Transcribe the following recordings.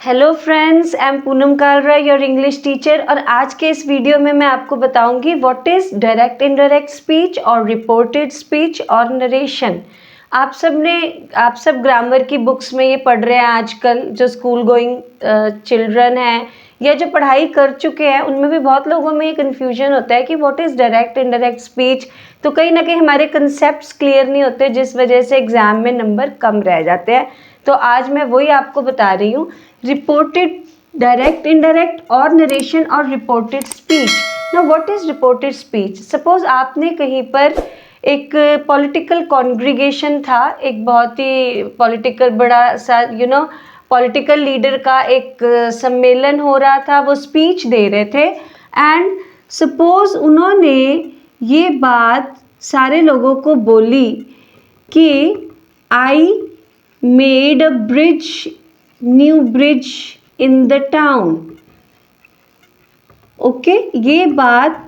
Hello friends, I am Poonam Kalra, your English teacher. और आज के इस वीडियो में मैं आपको बताऊंगी what is direct indirect speech और रिपोर्टेड स्पीच और नरेशन। आप सब ग्रामर की बुक्स में ये पढ़ रहे हैं आजकल, जो स्कूल गोइंग चिल्ड्रन हैं या जो पढ़ाई कर चुके हैं, उनमें भी बहुत लोगों में ये कन्फ्यूजन होता है कि what is direct indirect speech. तो कहीं ना कहीं हमारे कंसेप्ट क्लियर नहीं होते, जिस वजह से एग्ज़ाम में नंबर कम रह जाते हैं। तो आज मैं वही आपको बता रही हूँ, रिपोर्टेड डायरेक्ट इनडायरेक्ट और नरेशन और reported speech. Now what is reported speech? Suppose आपने कहीं पर एक पॉलिटिकल कॉन्ग्रीगेशन था, एक बहुत ही पॉलिटिकल बड़ा सा पॉलिटिकल लीडर का एक सम्मेलन हो रहा था, वो स्पीच दे रहे थे। एंड सपोज उन्होंने ये बात सारे लोगों को बोली कि I made a bridge, new bridge in the town. Okay, ये बात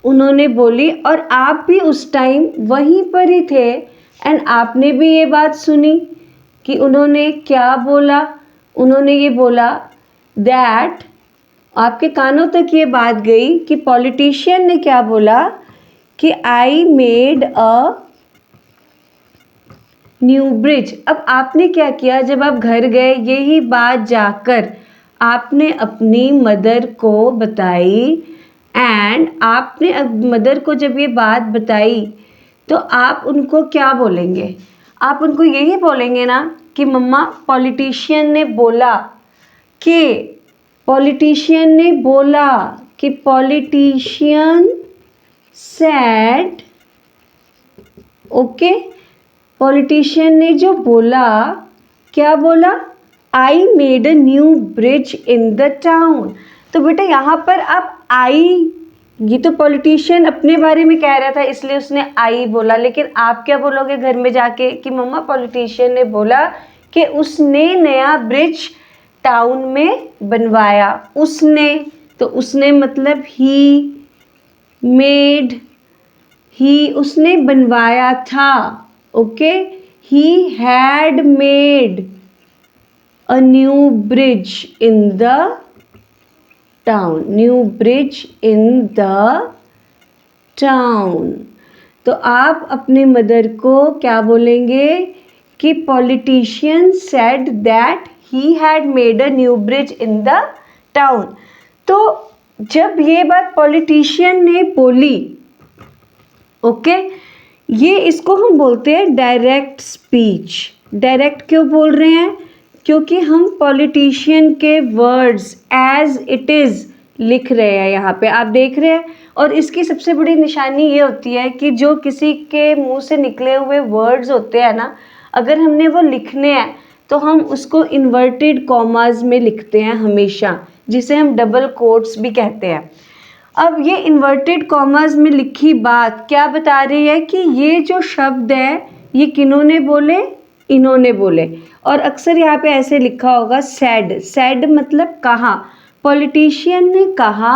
उन्होंने बोली और आप भी उस टाइम वहीं पर ही थे एंड आपने भी ये बात सुनी कि उन्होंने क्या बोला। उन्होंने ये बोला दैट, आपके कानों तक ये बात गई कि पॉलिटिशियन ने क्या बोला कि I made a new bridge. अब आपने क्या किया, जब आप घर गए यही बात जाकर आपने अपनी मदर को बताई एंड आपने मदर को जब ये बात बताई तो आप उनको क्या बोलेंगे? आप उनको यही बोलेंगे ना कि मम्मा, पॉलिटिशियन ने बोला कि पॉलिटिशियन ने बोला कि पॉलिटिशियन सेड। ओके, पॉलिटिशियन ने जो बोला, क्या बोला? I made a new bridge in the town. तो बेटा यहाँ पर आप आई, ये तो पॉलिटिशियन अपने बारे में कह रहा था इसलिए उसने आई बोला, लेकिन आप क्या बोलोगे घर में जाके कि मम्मा, पॉलिटिशियन ने बोला कि उसने नया ब्रिज टाउन में बनवाया। उसने, तो उसने मतलब ही, मेड, ही उसने बनवाया था। Okay, he had made a new bridge in the town, new bridge in the town. तो आप अपने मदर को क्या बोलेंगे कि politician said that he had made a new bridge in the town. तो जब ये बात पॉलिटिशियन ने बोली, ओके, ये इसको हम बोलते हैं डायरेक्ट स्पीच। डायरेक्ट क्यों बोल रहे हैं? क्योंकि हम पॉलिटिशियन के वर्ड्स एज इट इज़ लिख रहे हैं, यहाँ पे आप देख रहे हैं। और इसकी सबसे बड़ी निशानी ये होती है कि जो किसी के मुंह से निकले हुए वर्ड्स होते हैं ना, अगर हमने वो लिखने हैं तो हम उसको इन्वर्टेड कॉमास में लिखते हैं हमेशा, जिसे हम डबल कोट्स भी कहते हैं। अब ये इन्वर्टेड कॉमास में लिखी बात क्या बता रही है कि ये जो शब्द है ये किन्होंने बोले? इन्होंने बोले। और अक्सर यहाँ पे ऐसे लिखा होगा सैड। सैड मतलब कहा, पॉलिटिशियन ने कहा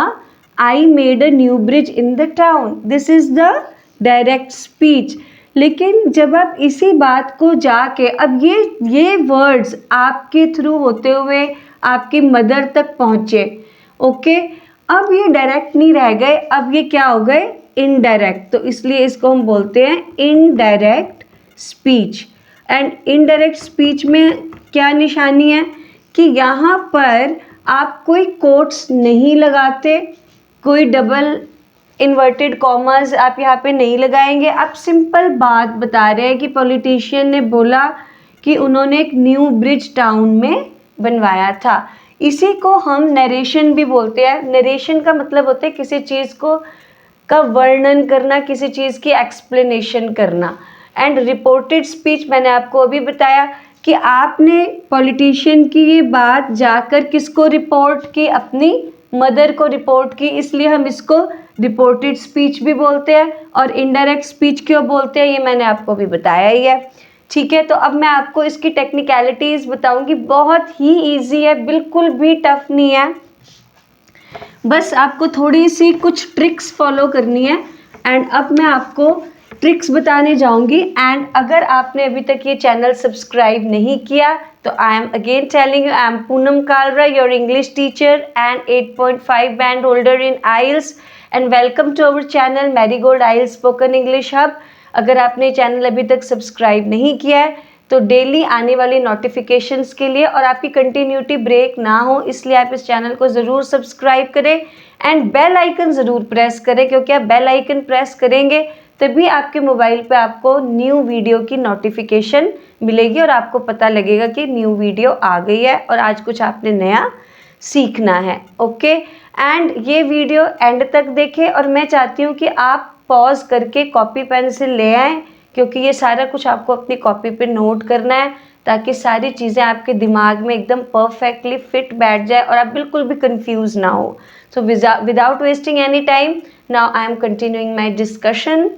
I made a new bridge in the town, this is the direct speech. लेकिन जब आप इसी बात को जाके, अब ये वर्ड्स आपके थ्रू होते हुए आपकी मदर तक पहुँचे, ओके, अब ये डायरेक्ट नहीं रह गए, अब ये क्या हो गए? इनडायरेक्ट। तो इसलिए इसको हम बोलते हैं indirect speech. And indirect speech में क्या निशानी है कि यहाँ पर आप कोई कोट्स नहीं लगाते, कोई डबल इन्वर्टेड कॉमर्स आप यहाँ पे नहीं लगाएंगे। आप सिंपल बात बता रहे हैं कि पॉलिटिशियन ने बोला कि उन्होंने एक न्यू ब्रिज टाउन में बनवाया था। इसी को हम नरेशन भी बोलते हैं। नरेशन का मतलब होता है किसी चीज़ को का वर्णन करना, किसी चीज़ की एक्सप्लेनेशन करना। एंड रिपोर्टेड स्पीच मैंने आपको अभी बताया कि आपने पॉलिटिशियन की ये बात जाकर किसको रिपोर्ट की? अपनी मदर को रिपोर्ट की, इसलिए हम इसको रिपोर्टेड स्पीच भी बोलते हैं। और इनडायरेक्ट स्पीच क्यों बोलते हैं ये मैंने आपको भी बताया ही है। ठीक है, तो अब मैं आपको इसकी टेक्निकलिटीज़ बताऊंगी। बहुत ही इजी है, बिल्कुल भी टफ नहीं है, बस आपको थोड़ी सी कुछ ट्रिक्स फॉलो करनी है। एंड अब मैं आपको ट्रिक्स बताने जाऊंगी। एंड अगर आपने अभी तक ये चैनल सब्सक्राइब नहीं किया तो I am again telling you, I am Poonam Kalra, your English teacher and 8.5 band holder in IELTS, and welcome to our channel Marigold IELTS spoken English hub. अगर आपने चैनल अभी तक सब्सक्राइब नहीं किया है तो डेली आने वाली नोटिफिकेशंस के लिए और आपकी कंटिन्यूटी ब्रेक ना हो इसलिए आप इस चैनल को ज़रूर सब्सक्राइब करें एंड बेल आइकन ज़रूर प्रेस करें, क्योंकि आप बेल आइकन प्रेस करेंगे तभी आपके मोबाइल पे आपको न्यू वीडियो की नोटिफिकेशन मिलेगी और आपको पता लगेगा कि न्यू वीडियो आ गई है और आज कुछ आपने नया सीखना है। ओके, एंड ये वीडियो एंड तक देखें और मैं चाहती हूँ कि आप पॉज करके कॉपी पेंसिल ले आएँ, क्योंकि ये सारा कुछ आपको अपनी कॉपी पे नोट करना है ताकि सारी चीज़ें आपके दिमाग में एकदम परफेक्टली फिट बैठ जाए और आप बिल्कुल भी कंफ्यूज ना हो। So without wasting any time, now I am continuing my discussion.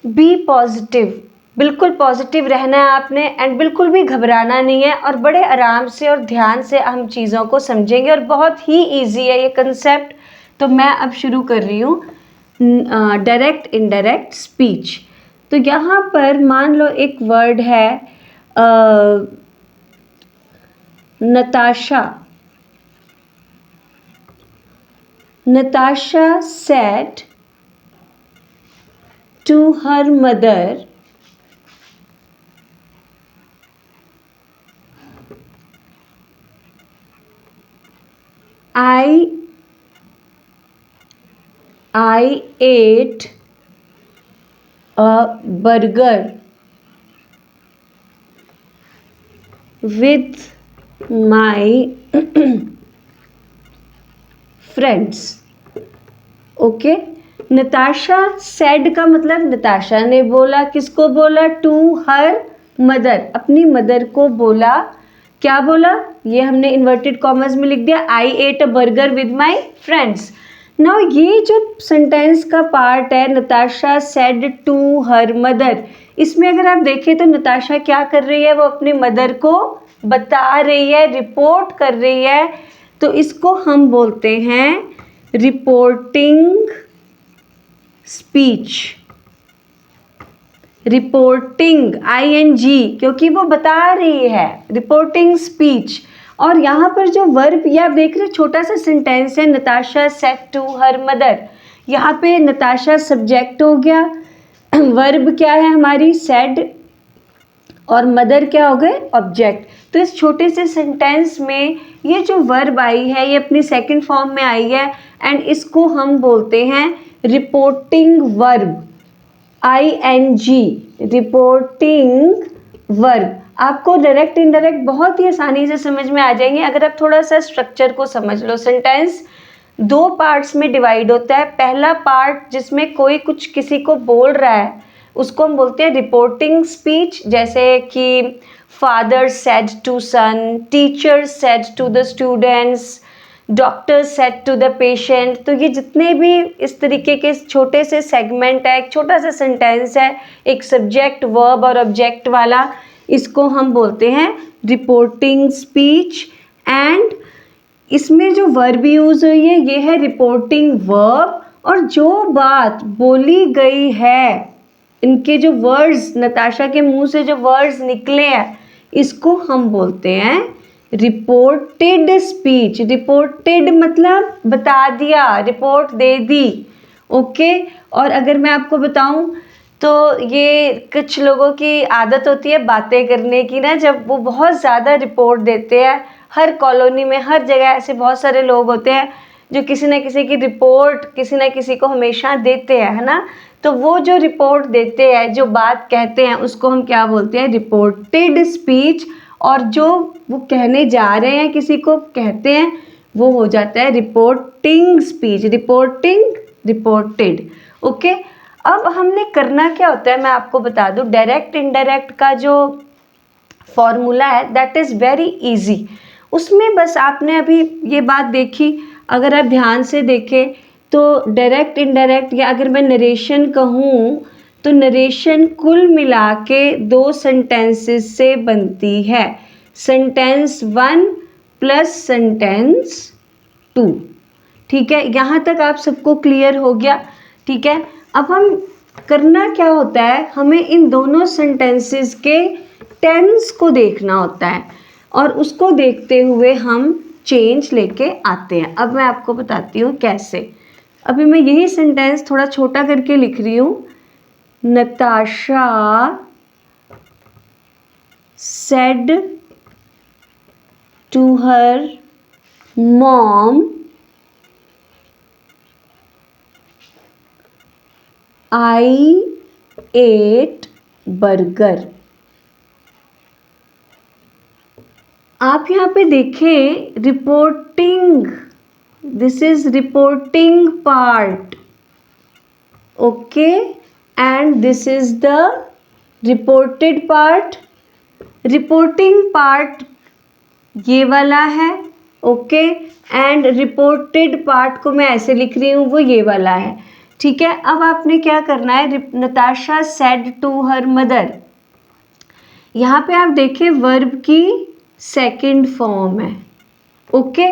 Be positive, बिल्कुल पॉजिटिव रहना है आपने एंड बिल्कुल भी घबराना नहीं है और बड़े आराम से और ध्यान से हम चीज़ों को समझेंगे और बहुत ही इजी है ये कंसेप्ट। तो मैं अब शुरू कर रही हूँ डायरेक्ट इनडायरेक्ट स्पीच। तो यहाँ पर मान लो एक वर्ड है Natasha. Natasha said to her mother, I ate a burger with my friends. Okay, Natasha said का मतलब नताशा ने बोला, किसको बोला? टू हर मदर, अपनी मदर को बोला। क्या बोला? ये हमने इन्वर्टेड कॉमर्स में लिख दिया, I ate a burger with my friends. Now ये जो सेंटेंस का पार्ट है Natasha said to her mother, इसमें अगर आप देखें तो नताशा क्या कर रही है? वो अपनी मदर को बता रही है, रिपोर्ट कर रही है। तो इसको हम बोलते हैं रिपोर्टिंग स्पीच। रिपोर्टिंग ING, क्योंकि वो बता रही है, रिपोर्टिंग स्पीच। और यहाँ पर जो वर्ब ये आप देख रहे हो छोटा सा सेंटेंस है, Natasha said to her mother. यहाँ पे नताशा सब्जेक्ट हो गया, वर्ब क्या है हमारी? सेड, और मदर क्या हो गए? ऑब्जेक्ट। तो इस छोटे से सेंटेंस में ये जो वर्ब आई है ये अपनी सेकंड फॉर्म में आई है एंड इसको हम बोलते हैं reporting verb, ING, reporting verb. आपको डायरेक्ट इनडायरेक्ट बहुत ही आसानी से समझ में आ जाएंगे अगर आप थोड़ा सा स्ट्रक्चर को समझ लो। सेंटेंस दो पार्ट्स में डिवाइड होता है। पहला पार्ट जिसमें कोई कुछ किसी को बोल रहा है उसको हम बोलते हैं रिपोर्टिंग स्पीच, जैसे कि father said to son, teacher said to the students, doctor said to the patient. तो ये जितने भी इस तरीके के छोटे से सेगमेंट है, एक छोटा सा सेंटेंस है, एक सब्जेक्ट वर्ब और ऑब्जेक्ट वाला, इसको हम बोलते हैं रिपोर्टिंग स्पीच। एंड इसमें जो वर्ब यूज़ हुई है ये है रिपोर्टिंग वर्ब, और जो बात बोली गई है, इनके जो वर्ड्स, नताशा के मुंह से जो वर्ड्स निकले हैं, इसको हम बोलते हैं रिपोर्टेड स्पीच। रिपोर्टेड मतलब बता दिया, रिपोर्ट दे दी। ओके, और अगर मैं आपको बताऊं तो ये कुछ लोगों की आदत होती है बातें करने की ना, जब वो बहुत ज़्यादा रिपोर्ट देते हैं। हर कॉलोनी में, हर जगह ऐसे बहुत सारे लोग होते हैं जो किसी न किसी की रिपोर्ट किसी न किसी को हमेशा देते हैं, है ना। तो वो जो रिपोर्ट देते हैं, जो बात कहते हैं, उसको हम क्या बोलते हैं? Reported speech. और जो वो कहने जा रहे हैं किसी को कहते हैं वो हो जाता है reporting speech. Reporting, reported. Okay, अब हमने करना क्या होता है मैं आपको बता दूं। डायरेक्ट इनडायरेक्ट का जो फॉर्मूला है दैट इज़ वेरी इजी। उसमें बस आपने अभी ये बात देखी, अगर आप ध्यान से देखें तो डायरेक्ट इनडायरेक्ट, या अगर मैं नरेशन कहूँ तो नरेशन कुल मिला के दो सेंटेंसेस से बनती है, सेंटेंस 1 प्लस सेंटेंस 2। ठीक है, यहाँ तक आप सबको क्लियर हो गया? ठीक है, अब हम करना क्या होता है, हमें इन दोनों सेंटेंसेस के टेंस को देखना होता है और उसको देखते हुए हम चेंज लेके आते हैं। अब मैं आपको बताती हूँ कैसे। अभी मैं यही सेंटेंस थोड़ा छोटा करके लिख रही हूँ। Natasha said to her mom, I ate burger। आप यहाँ पे देखें reporting, this is reporting part, okay, and this is the reported part. Reporting part ये वाला है, ओके, एंड रिपोर्टेड पार्ट को मैं ऐसे लिख रही हूँ, वो ये वाला है, ठीक है। अब आपने क्या करना है, Natasha said to her mother, यहाँ पे आप देखें वर्ब की सेकंड फॉर्म है, ओके।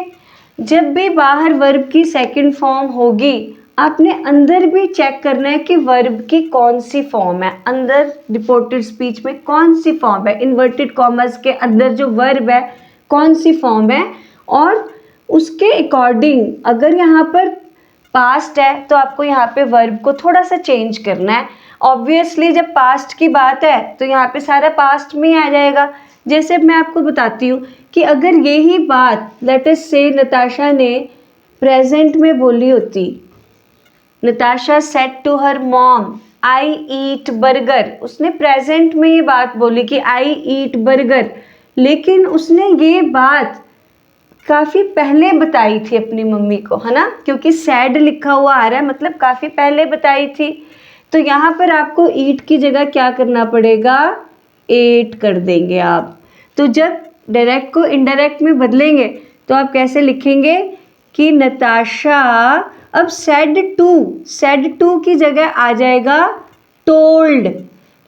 जब भी बाहर वर्ब की सेकंड फॉर्म होगी, आपने अंदर भी चेक करना है कि वर्ब की कौन सी फॉर्म है, अंदर रिपोर्टेड स्पीच में कौन सी फॉर्म है, इन्वर्टेड कॉमर्स के अंदर जो वर्ब है कौन सी फॉर्म है, और उसके अकॉर्डिंग अगर यहाँ पर पास्ट है तो आपको यहाँ पे वर्ब को थोड़ा सा चेंज करना है। ऑब्वियसली जब पास्ट की बात है तो यहाँ पे सारा पास्ट में ही आ जाएगा। जैसे मैं आपको बताती हूँ कि अगर यही बात लेट अस से नताशा ने प्रेजेंट में बोली होती, Natasha said to her mom I eat burger, उसने प्रेजेंट में ये बात बोली कि आई ईट बर्गर, लेकिन उसने ये बात काफ़ी पहले बताई थी अपनी मम्मी को, है ना, क्योंकि सैड लिखा हुआ आ रहा है मतलब काफ़ी पहले बताई थी। तो यहाँ पर आपको ईट की जगह क्या करना पड़ेगा, एट कर देंगे आप। तो जब डायरेक्ट को इनडायरेक्ट में बदलेंगे तो आप कैसे लिखेंगे कि नताशा, अब सेड टू की जगह आ जाएगा told,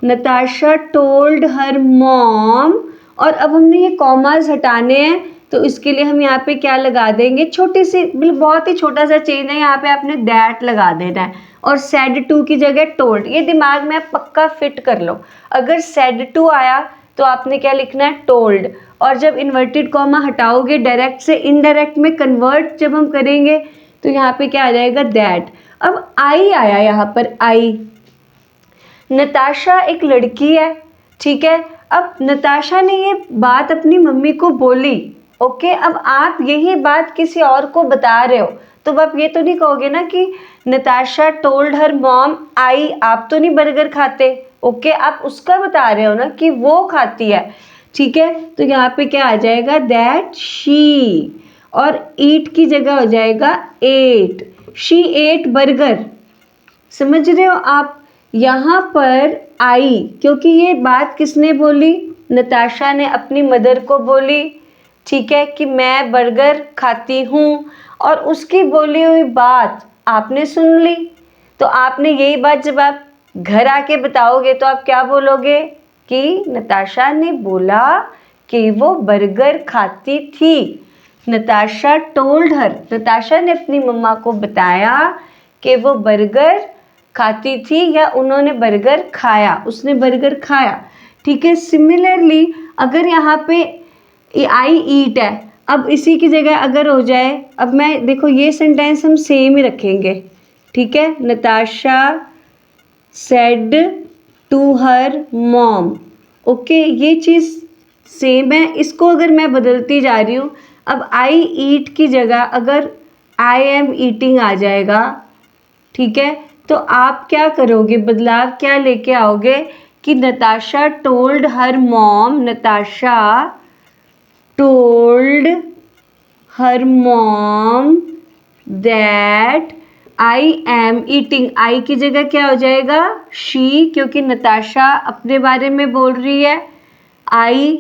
Natasha told her mom, और अब हमने ये कॉमास हटाने हैं तो इसके लिए हम यहाँ पे क्या लगा देंगे, छोटी सी बहुत ही छोटा सा चेंज है, यहाँ पे आपने दैट लगा देना है और सेड टू की जगह टोल्ड। ये दिमाग में आप पक्का फिट कर लो, अगर सेड टू आया तो आपने क्या लिखना है, टोल्ड, और जब इन्वर्टेड कॉमा हटाओगे डायरेक्ट से इनडायरेक्ट में कन्वर्ट जब हम करेंगे तो यहाँ पे क्या आ जाएगा, दैट। अब आई आया यहाँ पर, आई, नताशा एक लड़की है, ठीक है। अब नताशा ने ये बात अपनी मम्मी को बोली, ओके, अब आप यही बात किसी और को बता रहे हो तो आप ये तो नहीं कहोगे ना कि नताशा टोल्ड हर मॉम आई, आप तो नहीं बर्गर खाते, ओके, आप उसका बता रहे हो ना कि वो खाती है, ठीक है। तो यहाँ पे क्या आ जाएगा, दैट शी, और ईट की जगह हो जाएगा एट, शी एट बर्गर। समझ रहे हो आप, यहाँ पर आई, क्योंकि ये बात किसने बोली, नताशा ने अपनी मदर को बोली, ठीक है, कि मैं बर्गर खाती हूँ, और उसकी बोली हुई बात आपने सुन ली। तो आपने यही बात जब आप घर आके बताओगे तो आप क्या बोलोगे कि नताशा ने बोला कि वो बर्गर खाती थी, नताशा टोल्ड हर, नताशा ने अपनी मम्मा को बताया कि वो बर्गर खाती थी या उन्होंने बर्गर खाया, उसने बर्गर खाया, ठीक है। सिमिलरली अगर यहाँ पे आई ईट है, अब इसी की जगह अगर हो जाए, अब मैं देखो ये सेंटेंस हम सेम ही रखेंगे, ठीक है, Natasha said to her mom, okay, ये चीज़ सेम है। इसको अगर मैं बदलती जा रही हूँ, अब आई ईट की जगह अगर आई एम ईटिंग आ जाएगा, ठीक है, तो आप क्या करोगे, बदलाव क्या लेके आओगे कि Natasha told her mom, Natasha told her mom that I am eating, I की जगह क्या हो जाएगा, शी, क्योंकि नताशा अपने बारे में बोल रही है आई,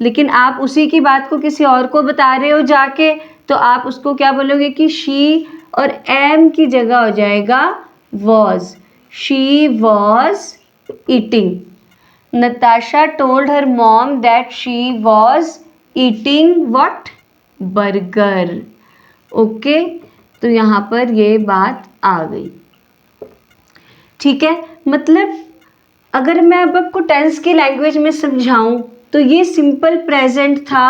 लेकिन आप उसी की बात को किसी और को बता रहे हो जाके, तो आप उसको क्या बोलोगे कि शी, और एम की जगह हो जाएगा was, she was eating. Natasha told her mom that she was eating what, burger, okay. तो यहाँ पर ये बात आ गई, ठीक है। मतलब अगर मैं अब आपको टेंस की लैंग्वेज में समझाऊं तो ये सिंपल प्रेजेंट था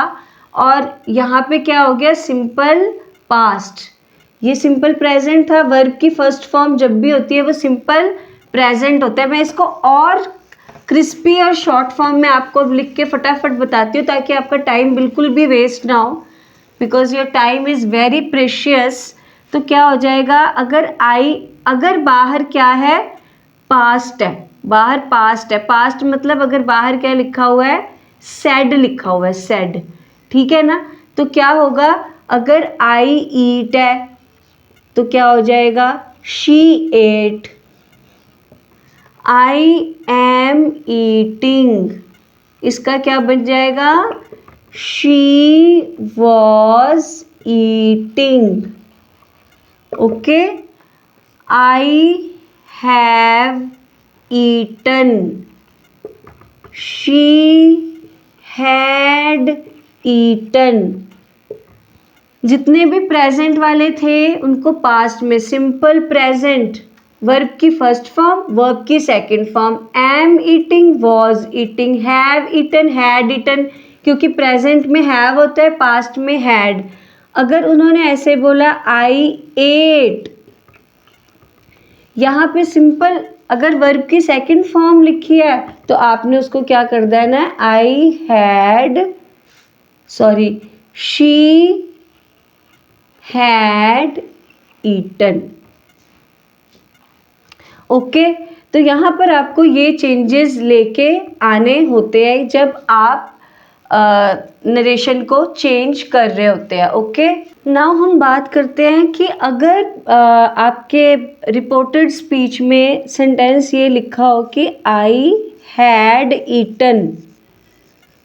और यहाँ पे क्या हो गया, सिंपल पास्ट। ये सिंपल प्रेजेंट था, वर्ब की फर्स्ट फॉर्म जब भी होती है वो सिंपल प्रेजेंट होता है। मैं इसको और क्रिस्पी और शॉर्ट फॉर्म में आपको लिख के फटाफट बताती हूँ ताकि आपका टाइम बिल्कुल भी वेस्ट ना हो, because your time is very precious. तो क्या हो जाएगा, अगर बाहर क्या है, पास्ट है, बाहर पास्ट है। पास्ट मतलब अगर बाहर क्या लिखा हुआ है, सेड लिखा हुआ है, सेड, ठीक है ना। तो क्या होगा, अगर आई ईट है तो क्या हो जाएगा, she ate. I am eating, इसका क्या बन जाएगा, she was eating. Okay, I have eaten, she had eaten। जितने भी प्रेजेंट वाले थे उनको पास्ट में सिंपल प्रेजेंट, वर्ब की फर्स्ट फॉर्म, वर्ब की second form, am eating, was eating, have eaten, had eaten, क्योंकि प्रेजेंट में हैव होता है, पास्ट में हैड। अगर उन्होंने ऐसे बोला आई एट, यहाँ पे सिंपल अगर वर्ब की सेकंड फॉर्म लिखी है तो आपने उसको क्या कर देना है, I had, sorry, she had eaten. Okay, तो यहाँ पर आपको ये चेंजेस लेके आने होते हैं जब आप नरेशन को चेंज कर रहे होते हैं। ओके, नाउ हम बात करते हैं कि अगर आपके रिपोर्टेड स्पीच में सेंटेंस ये लिखा हो कि आई हैड ईटन,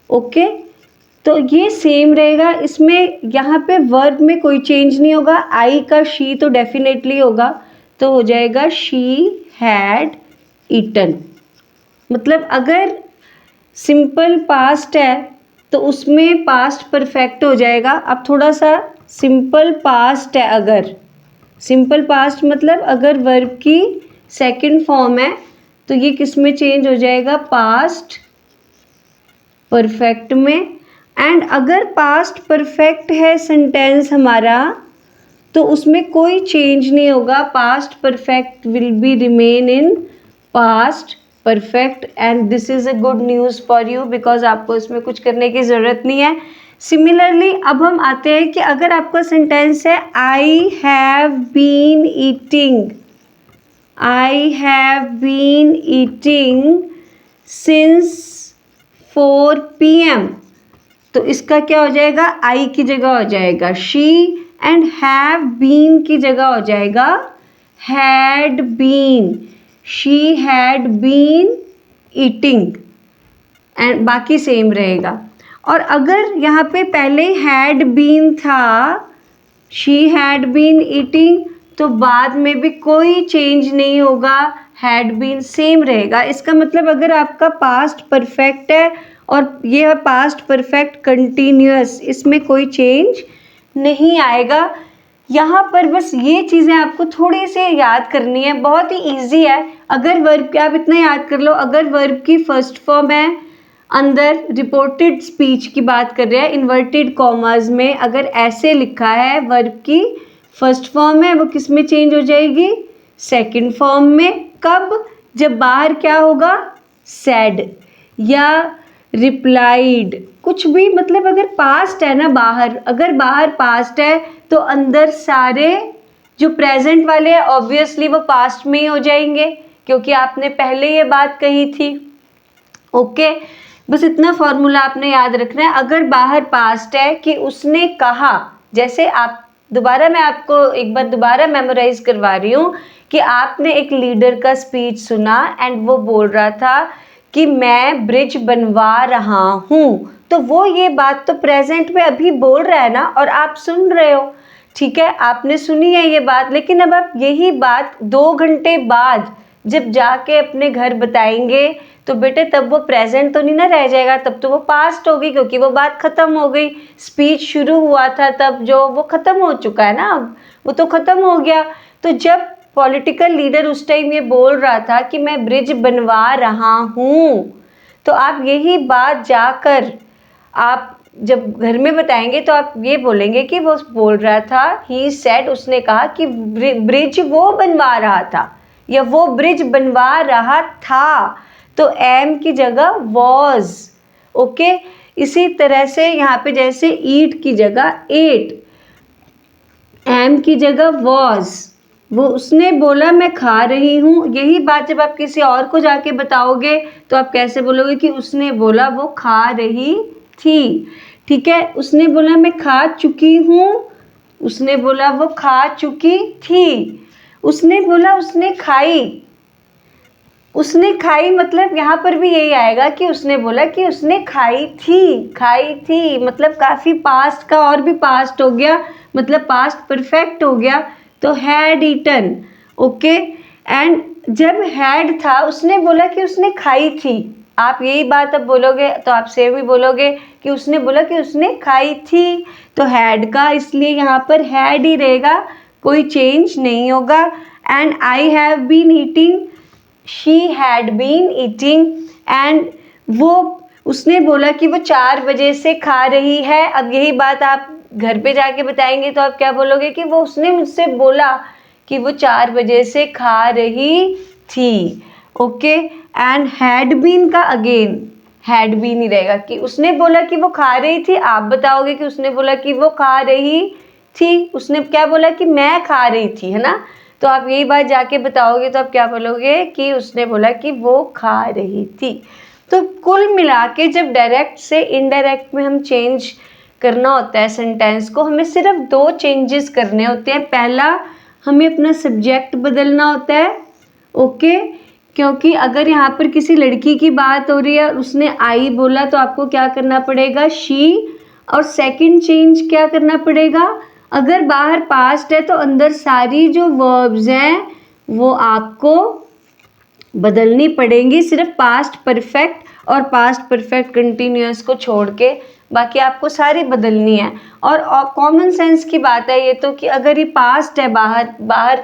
ओके, तो ये सेम रहेगा, इसमें यहाँ पे वर्ब में कोई चेंज नहीं होगा, आई का शी तो डेफिनेटली होगा, तो हो जाएगा शी हैड ईटन। मतलब अगर सिंपल पास्ट है तो उसमें पास्ट परफेक्ट हो जाएगा। अब थोड़ा सा सिंपल पास्ट है, अगर सिंपल पास्ट मतलब अगर वर्ब की सेकंड फॉर्म है तो ये किस में चेंज हो जाएगा, पास्ट परफेक्ट में। एंड अगर पास्ट परफेक्ट है सेंटेंस हमारा तो उसमें कोई चेंज नहीं होगा, past perfect will be remain in past perfect. And this is a good news for you because आपको इसमें कुछ करने की ज़रूरत नहीं है। सिमिलरली अब हम आते हैं कि अगर आपका सेंटेंस है I have been eating, I have been eating since 4 PM, तो इसका क्या हो जाएगा, आई की जगह हो जाएगा शी, एंड हैव बीन की जगह हो जाएगा had been, she had been eating, and बाकी सेम रहेगा। और अगर यहाँ पे पहले हैड बीन था, शी हैड बीन ईटिंग, तो बाद में भी कोई चेंज नहीं होगा, हैड बीन सेम रहेगा। इसका मतलब अगर आपका पास्ट परफेक्ट है और ये है पास्ट परफेक्ट कंटिन्यूअस, इसमें कोई चेंज नहीं आएगा। यहाँ पर बस ये चीज़ें आपको थोड़ी सी याद करनी है, बहुत ही इजी है। अगर वर्ब, आप इतना याद कर लो, अगर वर्ब की फर्स्ट फॉर्म है, अंदर रिपोर्टेड स्पीच की बात कर रहे हैं, इन्वर्टेड कॉमास में अगर ऐसे लिखा है, वर्ब की फर्स्ट फॉर्म है, वो किस में चेंज हो जाएगी, सेकंड फॉर्म में। कब, जब बाहर क्या होगा, सेड या रिप्लाइड, कुछ भी, मतलब अगर पास्ट है ना बाहर, अगर बाहर पास्ट है तो अंदर सारे जो प्रेजेंट वाले हैं ऑब्वियसली वो पास्ट में ही हो जाएंगे क्योंकि आपने पहले ये बात कही थी। ओके, बस इतना फॉर्मूला आपने याद रखना है। अगर बाहर पास्ट है कि उसने कहा, जैसे आप दोबारा, मैं आपको एक बार दोबारा मेमोराइज करवा रही हूँ कि आपने एक लीडर का स्पीच सुना एंड वो बोल रहा था कि मैं ब्रिज बनवा रहा हूँ, तो वो ये बात तो प्रेजेंट में अभी बोल रहा है ना, और आप सुन रहे हो, ठीक है, आपने सुनी है ये बात, लेकिन अब आप यही बात 2 घंटे बाद जब जाके अपने घर बताएंगे तो बेटे तब वो प्रेजेंट तो नहीं ना रह जाएगा, तब तो वो पास्ट होगी क्योंकि वो बात खत्म हो गई। स्पीच शुरू हुआ था तब, जो वो खत्म हो चुका है ना, अब वो तो खत्म हो गया। तो जब पॉलिटिकल लीडर उस टाइम ये बोल रहा था कि मैं ब्रिज बनवा रहा हूँ, तो आप यही बात जाकर आप जब घर में बताएंगे तो आप ये बोलेंगे कि वो बोल रहा था, ही सेड, उसने कहा कि ब्रिज वो बनवा रहा था या वो ब्रिज बनवा रहा था, तो एम की जगह वॉज। ओके, इसी तरह से यहाँ पे जैसे ईट की जगह एट, एम की जगह वॉज, वो उसने बोला मैं खा रही हूँ। यही बात जब आप किसी और को जाके बताओगे तो आप कैसे बोलोगे कि उसने बोला वो खा रही थी। ठीक है, उसने बोला मैं खा चुकी हूँ, उसने बोला वो खा चुकी थी। उसने बोला उसने खाई, उसने खाई, मतलब यहाँ पर भी यही आएगा कि उसने बोला कि उसने खाई थी, खाई थी मतलब काफ़ी पास्ट का और भी पास्ट हो गया, मतलब पास्ट परफेक्ट हो गया, तो हैड ईटन। ओके, एंड जब हैड था उसने बोला कि उसने खाई थी, आप यही बात अब बोलोगे तो आप सेम ही बोलोगे कि उसने बोला कि उसने खाई थी, तो हैड का इसलिए यहाँ पर हैड ही रहेगा, कोई चेंज नहीं होगा। And I have been eating, she had been eating, and वो उसने बोला कि वो 4 बजे से खा रही है। अब यही बात आप घर पे जाके बताएंगे तो आप क्या बोलोगे कि वो उसने मुझसे बोला कि वो 4 बजे से खा रही थी। ओके, एंड हैड बीन का अगेन हैड बीन ही रहेगा कि उसने बोला कि वो खा रही थी, आप बताओगे कि उसने बोला कि वो खा रही थी, उसने क्या बोला कि मैं खा रही थी, है ना, तो आप यही बात जाके बताओगे तो आप क्या बोलोगे कि उसने बोला कि वो खा रही थी। तो कुल मिला के जब डायरेक्ट से इनडायरेक्ट में हम चेंज करना होता है सेंटेंस को, हमें सिर्फ 2 चेंजेस करने होते हैं। पहला, हमें अपना सब्जेक्ट बदलना होता है। ओके, क्योंकि अगर यहाँ पर किसी लड़की की बात हो रही है और उसने आई बोला तो आपको क्या करना पड़ेगा, शी। और सेकंड चेंज क्या करना पड़ेगा, अगर बाहर पास्ट है तो अंदर सारी जो वर्ब्स हैं वो आपको बदलनी पड़ेंगी, सिर्फ पास्ट परफेक्ट और पास्ट परफेक्ट कंटिन्यूअस को छोड़ के, बाकी आपको सारी बदलनी है। और कॉमन सेंस की बात है ये तो, कि अगर ये पास्ट है, बाहर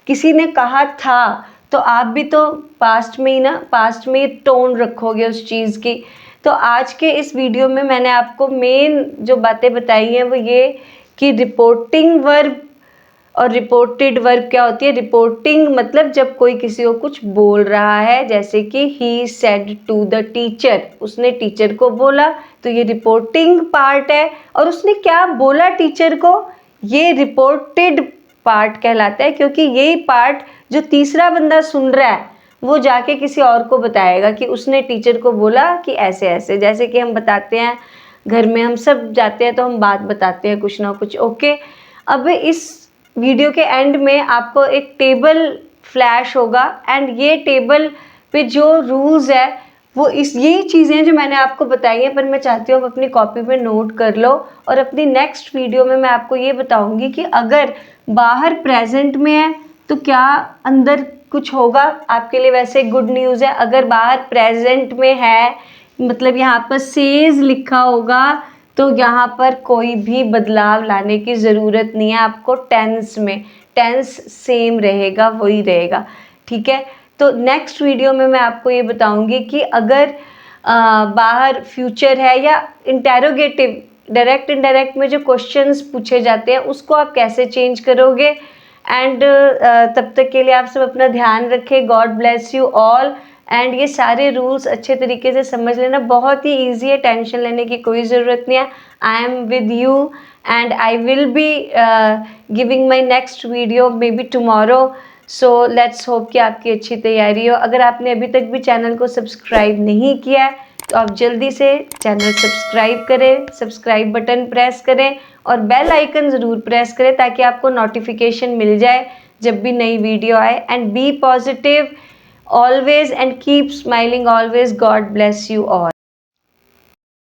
किसी ने कहा था, तो आप भी तो पास्ट में ही ना, पास्ट में ही टोन रखोगे उस चीज़ की। तो आज के इस वीडियो में मैंने आपको मेन जो बातें बताई हैं वो ये कि रिपोर्टिंग वर्ब और रिपोर्टेड वर्ब क्या होती है। रिपोर्टिंग मतलब जब कोई किसी को कुछ बोल रहा है, जैसे कि he said to the teacher, उसने टीचर को बोला, तो ये रिपोर्टिंग पार्ट है। और उसने क्या बोला टीचर को, ये रिपोर्टेड पार्ट कहलाता है, क्योंकि यही पार्ट जो तीसरा बंदा सुन रहा है वो जाके किसी और को बताएगा कि उसने टीचर को बोला कि ऐसे ऐसे, जैसे कि हम बताते हैं घर में, हम सब जाते हैं तो हम बात बताते हैं कुछ ना कुछ। ओके, अब इस वीडियो के एंड में आपको एक टेबल फ्लैश होगा, एंड ये टेबल पे जो रूल्स है वो यही चीज़ें जो मैंने आपको बताई हैं, पर मैं चाहती हूँ आप अपनी कॉपी पे नोट कर लो। और अपनी नेक्स्ट वीडियो में मैं आपको ये बताऊँगी कि अगर बाहर प्रेजेंट में है तो क्या अंदर कुछ होगा आपके लिए। वैसे गुड न्यूज़ है, अगर बाहर प्रेजेंट में है मतलब यहाँ पर सेज लिखा होगा तो यहाँ पर कोई भी बदलाव लाने की ज़रूरत नहीं है आपको। टेंस में टेंस सेम रहेगा, वही रहेगा। ठीक है, तो नेक्स्ट वीडियो में मैं आपको ये बताऊंगी कि अगर बाहर फ्यूचर है या इंटेरोगेटिव, डायरेक्ट इनडायरेक्ट में जो क्वेश्चंस पूछे जाते हैं उसको आप कैसे चेंज करोगे। एंड तब तक के लिए आप सब अपना ध्यान रखें। God bless you all. And ये सारे रूल्स अच्छे तरीके से समझ लेना, बहुत ही ईजी है, टेंशन लेने की कोई ज़रूरत नहीं है। I am with you and I will be giving my next video may be tomorrow. So let's hope कि आपकी अच्छी तैयारी हो। अगर आपने अभी तक भी चैनल को सब्सक्राइब नहीं किया है तो आप जल्दी से चैनल सब्सक्राइब करें, सब्सक्राइब बटन प्रेस करें और बेल आइकन ज़रूर प्रेस करें ताकि आपको नोटिफिकेशन मिल जाए जब भी नई वीडियो आए। And be positive always and keep smiling always. God bless you all.